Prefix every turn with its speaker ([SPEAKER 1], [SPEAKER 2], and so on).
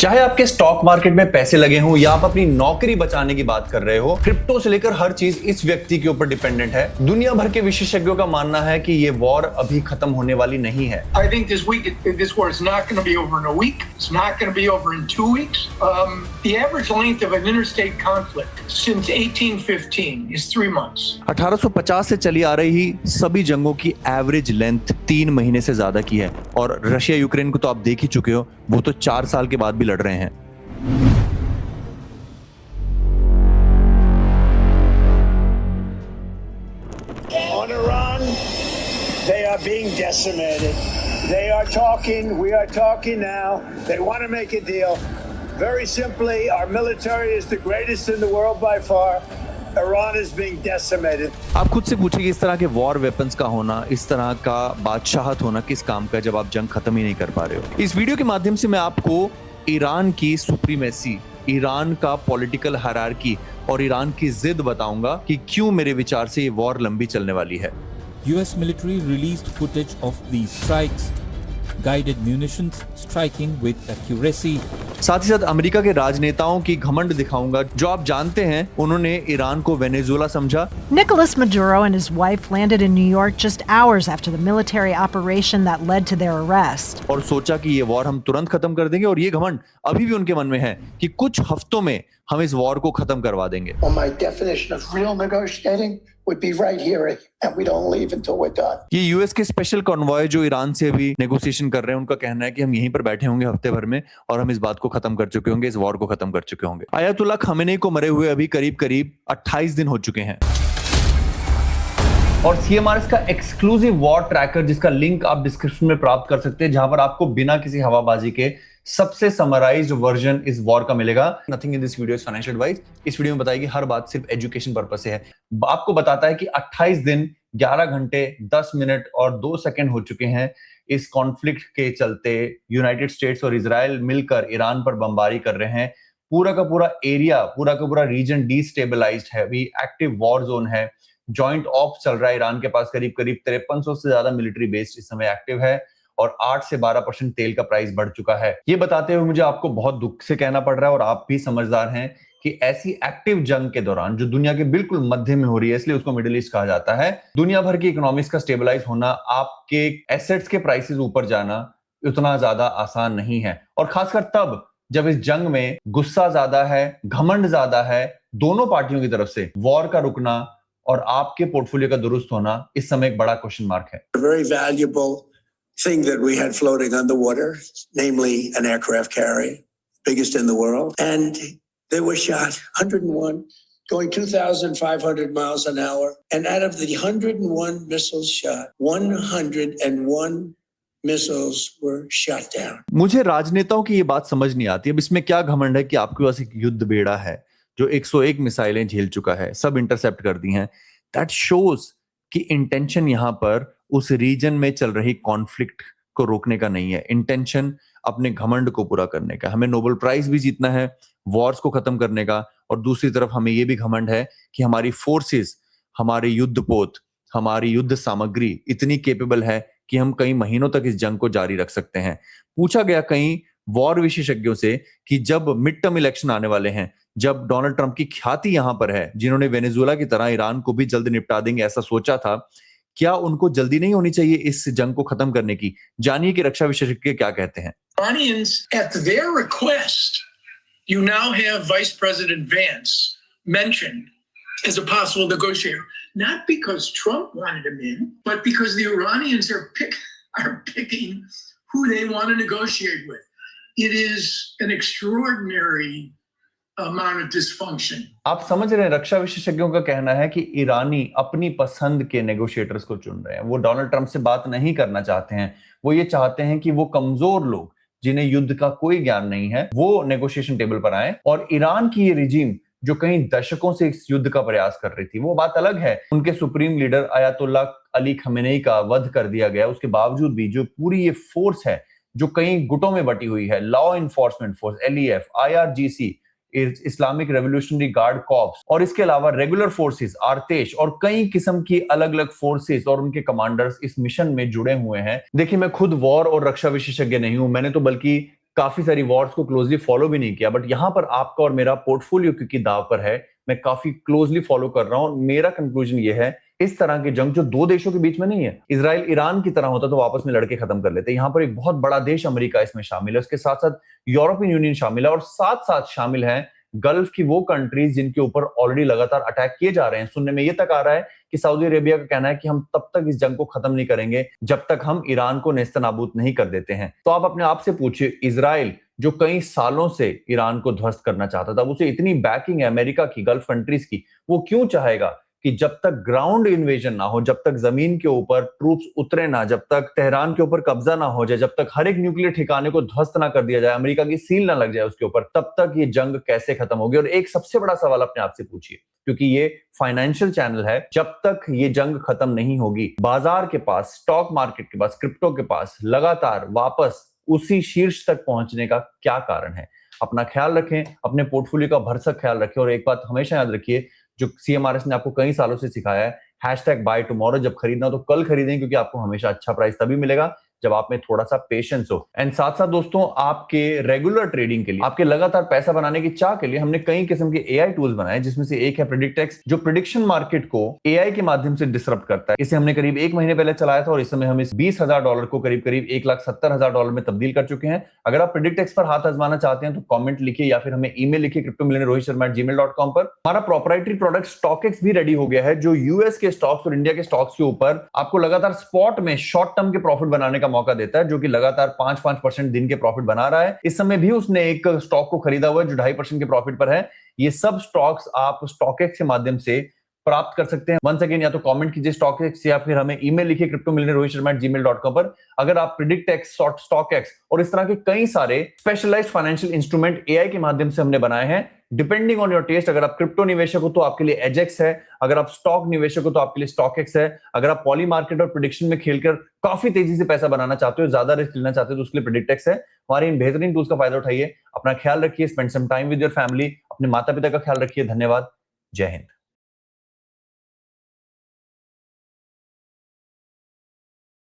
[SPEAKER 1] चाहे आपके stock market में पैसे लगे हों या आप अपनी नौकरी बचाने की बात कर रहे हो, क्रिप्टो से लेकर हर चीज इस व्यक्ति के ऊपर डिपेंडेंट है। दुनिया भर के विशेषज्ञों का मानना है कि ये वॉर अभी खत्म होने वाली नहीं है।
[SPEAKER 2] I think this war is not going to be over in a week. It's not going to be over in 2 weeks. The average length of an interstate conflict since 1815 is 3 months.
[SPEAKER 1] 1850 से चली आ रही सभी जंगों की average length 3 महीने से ज्यादा की है और रशिया यूक्रेन को तो आप देख ही चुके हो, वो तो 4 साल के बाद भी लड़ रहे हैं।
[SPEAKER 3] On Iran, they are being decimated. They are talking, we are talking now. They want to make a deal. Very simply, our military is the greatest in the world by far. Iran is being decimated.
[SPEAKER 1] आप खुद से पूछिए कि इस तरह के war weapons का होना, इस तरह का बादशाहत होना किस काम का जब आप जंग खत्म ही नहीं कर पा रहे हो। इस वीडियो के माध्यम से मैं आपको ईरान की सुप्रीमेसी, ईरान का पॉलिटिकल हायरार्की और ईरान की जिद बताऊंगा कि क्यों मेरे विचार से ये वॉर लंबी चलने वाली है।
[SPEAKER 4] US military released footage of these strikes, guided munitions striking with accuracy.
[SPEAKER 1] साथ ही साथ अमेरिका के राजनेताओं की घमंड दिखाऊंगा जो आप जानते हैं उन्होंने ईरान को वेनेजुएला समझा।
[SPEAKER 5] Nicolas Maduro and his wife landed in New York just hours after the military operation that led to their arrest.
[SPEAKER 1] और सोचा कि ये वॉर हम तुरंत खत्म कर देंगे और ये घमंड अभी भी उनके मन में है कि कुछ हफ्तों में हम इस वॉर को खत्म करवा देंगे।
[SPEAKER 2] Well, my definition of real negotiating would be right here, and we don't leave until we're done.
[SPEAKER 1] ये यूएस के स्पेशल कॉन्वॉय जो ईरान से अभी नेगोशिएशन कर रहे हैं, उनका कहना है कि हम यहीं पर बैठे होंगे हफ्ते भर में और हम इस बात को खत्म कर चुके होंगे, इस वॉर को खत्म कर चुके होंगे। आयतुल्ला खमेनी को मरे हुए अभी करीब करीब 28 दिन हो चुके हैं और CMRS का एक्सक्लूसिव वॉर ट्रैकर जिसका लिंक आप डिस्क्रिप्शन में प्राप्त कर सकते हैं, जहां पर आपको बिना किसी हवाबाजी के सबसे समराइज्ड वर्जन इस वॉर का मिलेगा। Nothing in this video is financial advice. इस वीडियो में बताएगी हर बात सिर्फ एजुकेशन पर्पस से है। आपको बताता है कि 28 दिन 11 घंटे 10 मिनट और 2 सेकंड हो चुके हैं इस कॉन्फ्लिक्ट के चलते। यूनाइटेड स्टेट्स और इजराइल मिलकर ईरान पर बमबारी कर रहे हैं। पूरा का पूरा एरिया, पूरा का पूरा रीजन डिस्टेबलाइज्ड है, अभी एक्टिव वॉर जोन है। जॉइंट ऑप्स चल रहा है ईरान के पास, करीब करीब 5300 से ज्यादा मिलिट्री बेस इस समय एक्टिव है और 8 से 12% तेल का प्राइस बढ़ चुका है। ये बताते हुए मुझे आपको बहुत दुख से कहना पड़ रहा है और आप भी समझदार हैं कि ऐसी एक्टिव जंग के दौरान जो दुनिया के बिल्कुल मध्य में हो रही है, इसलिए उसको मिडिल ईस्ट कहा जाता है, दुनिया भर की इकोनॉमिक्स का स्टेबलाइज होना, आपके एसेट्स के प्राइसेस ऊपर जाना उतना ज्यादा आसान नहीं है। और खासकर तब जब इस जंग में गुस्सा ज्यादा है, घमंड ज्यादा है दोनों पार्टियों की तरफ से। वॉर का रुकना और आपके पोर्टफोलियो का दुरुस्त होना इस समय एक बड़ा क्वेश्चन मार्क है।
[SPEAKER 3] A very valuable thing that we had floating on the water, namely an aircraft carrier, biggest in the world. And they were shot, 101, going 2,500 miles an hour. And out of the 101 missiles shot, 101 missiles were shot down.
[SPEAKER 1] मुझे राजनेताओं की ये बात समझ नहीं आती। अब इसमें क्या घमंड है कि आपके पास एक युद्ध बेड़ा है जो 101 मिसाइलें झेल चुका है, सब इंटरसेप्ट कर दी हैं। दैट शोज कि इंटेंशन यहां पर उस रीजन में चल रही कॉन्फ्लिक्ट को रोकने का नहीं है, इंटेंशन अपने घमंड को पूरा करने का। हमें नोबेल प्राइज भी जीतना है, वॉर्स को खत्म करने का, और दूसरी तरफ हमें यह भी घमंड है कि हमारी फोर्सेस, हमारे युद्धपोत, हमारी युद्ध सामग्री इतनी केपेबल है कि हम कई महीनों तक इस जंग को जारी रख सकते हैं। पूछा गया कई वॉर विशेषज्ञों से कि जब मिड टर्म इलेक्शन आने वाले हैं, जब डोनाल्ड ट्रंप की ख्याति यहां पर है, जिन्होंने वेनेजुएला की तरह ईरान को भी जल्द निपटा देंगे ऐसा सोचा था, क्या उनको जल्दी नहीं होनी चाहिए इस जंग को खत्म करने की? जानिए कि रक्षा विशेषज्ञ क्या कहते हैं।
[SPEAKER 2] Iranians, at their request, you now have Vice President Vance mentioned as a possible negotiator, not because Trump wanted him in, but because the Iranians are picking who they want to negotiate with. It is an extraordinary amount of dysfunction.
[SPEAKER 1] आप समझ रहे हैं, रक्षा विशेषज्ञों का कहना है कि ईरानी अपनी पसंद के नेगोशिएटर्स को चुन रहे हैं। वो डोनाल्ड ट्रंप से बात नहीं करना चाहते हैं। वो ये चाहते हैं कि वो कमजोर लोग जिन्हें युद्ध का कोई ज्ञान नहीं है वो नेगोशिएशन टेबल पर आए। और ईरान की ये रिजीम जो कई दशकों से इस युद्ध का प्रयास कर रही थी, वो बात अलग है। उनके supreme leader Ayatollah Ali Khamenei का वध कर दिया गया, उसके बावजूद भी जो पूरी ये फोर्स है जो कई गुटों में बटी हुई है, law enforcement force, LEF, IRGC, Islamic revolutionary guard corps, और इसके अलावा रेगुलर फोर्सेस, आर्तेश और कई किस्म की अलग अलग फोर्सेस और उनके कमांडर्स इस मिशन में जुड़े हुए हैं। देखिए, मैं खुद वॉर और रक्षा विशेषज्ञ नहीं हूं, मैंने तो बल्कि काफी सारी वॉर्स को क्लोजली फॉलो भी नहीं किया, बट यहां पर आपका और मेरा पोर्टफोलियो क्योंकि दाव पर है, मैं काफी क्लोजली फॉलो कर रहा हूं। मेरा कंक्लूजन ये है, इस तरह की जंग जो दो देशों के बीच में नहीं है, इजराइल ईरान की तरह होता तो आपस में लड़के खत्म कर लेते। यहां पर एक बहुत बड़ा देश अमेरिका इसमें शामिल है, उसके साथ साथ यूरोपियन यूनियन शामिल है, और साथ साथ शामिल है गल्फ की वो कंट्रीज जिनके ऊपर ऑलरेडी लगातार अटैक किए जा रहे हैं। सुनने में ये तक आ रहा है कि सऊदी अरेबिया का कहना है कि हम तब तक इस जंग को खत्म नहीं करेंगे जब तक हम ईरान को नेस्तनाबूद नहीं कर देते हैं। तो आप अपने आप से पूछिए, इजराइल जो कई सालों से ईरान को ध्वस्त करना चाहता था, उसे इतनी बैकिंग है अमेरिका की, गल्फ कंट्रीज की, वो क्यों चाहेगा कि जब तक ग्राउंड इन्वेजन ना हो, जब तक जमीन के ऊपर ट्रूप्स उतरे ना, जब तक तेहरान के ऊपर कब्जा ना हो जाए, जब तक हर एक न्यूक्लियर ठिकाने को ध्वस्त ना कर दिया जाए, अमेरिका की सील ना लग जाए उसके ऊपर, तब तक ये जंग कैसे खत्म होगी? और एक सबसे बड़ा सवाल अपने आप से पूछिए, क्योंकि ये फाइनेंशियल चैनल है, जब तक ये जंग खत्म नहीं होगी, बाजार के पास, स्टॉक मार्केट के पास, क्रिप्टो के पास लगातार वापस उसी शीर्ष तक पहुंचने का क्या कारण है? अपना ख्याल रखें, अपने पोर्टफोलियो का भरसक ख्याल रखें, और एक बात हमेशा याद रखिए जो CMRS ने आपको कई सालों से सिखाया है, #buy tomorrow, जब खरीदना हो तो कल खरीदें, क्योंकि आपको हमेशा अच्छा प्राइस तभी मिलेगा जब आप में थोड़ा सा पेशेंस हो। एंड साथ साथ दोस्तों, आपके रेगुलर ट्रेडिंग के लिए, आपके लगातार पैसा बनाने की चाह के लिए हमने कई किस्म के AI टूल्स बनाए, जिसमें से एक है प्रेडिक्टेक्स, जो प्रेडिक्शन मार्केट को AI के माध्यम से डिसरप्ट करता है। इसे हमने करीब 1 महीने पहले चलाया था, और इस समय हम इस $20,000 को करीब करीब $1,70,000 में तब्दील कर चुके हैं। अगर आप प्रेडिक्टेक्स पर हाथ आजमाना चाहते हैं तो कॉमेंट लिखिए या फिर हमें ईमेल लिखिए cryptomillionaire@gmail.com पर। हमारा प्रोप्राइटरी प्रोडक्ट StockX भी रेडी हो गया है, जो US के स्टॉक्स और इंडिया के स्टॉक्स के ऊपर आपको लगातार स्पॉट में शॉर्ट टर्म के प्रॉफिट बनाने का मौका देता है, जो कि लगातार 5% दिन के प्रॉफिट बना रहा है। इस समय भी उसने एक स्टॉक को खरीदा हुआ है जो 2.5% के प्रॉफिट पर है। ये सब स्टॉक्स आप StockX के माध्यम से प्राप्त कर सकते हैं। वंस अगेन, या तो कमेंट कीजिए StockX या फिर हमें ईमेल लिखिए cryptomillionaire@gmail.com पर। अगर आप प्रेडिक्टेक्स, StockX और इस तरह के कई सारे स्पेशलाइज्ड फाइनेंशियल इंस्ट्रूमेंट AI के माध्यम से हमने बनाए हैं, डिपेंडिंग ऑन योर टेस्ट। अगर आप क्रिप्टो निवेशक हो तो आपके लिए एजेक्स है, अगर आप स्टॉक निवेशक हो तो आपके लिए StockX है, अगर आप पॉली मार्केट और प्रेडिक्शन में खेलकर काफी तेजी से पैसा बनाना चाहते हो, ज्यादा रिस्क लेना चाहते हो, तो उसके लिए प्रेडिक्टेक्स है। हमारे इन बेहतरीन टूल्स का फायदा उठाइए, अपना ख्याल रखिए, spend some time with your family, अपने माता पिता का ख्याल रखिए। धन्यवाद, जय हिंद।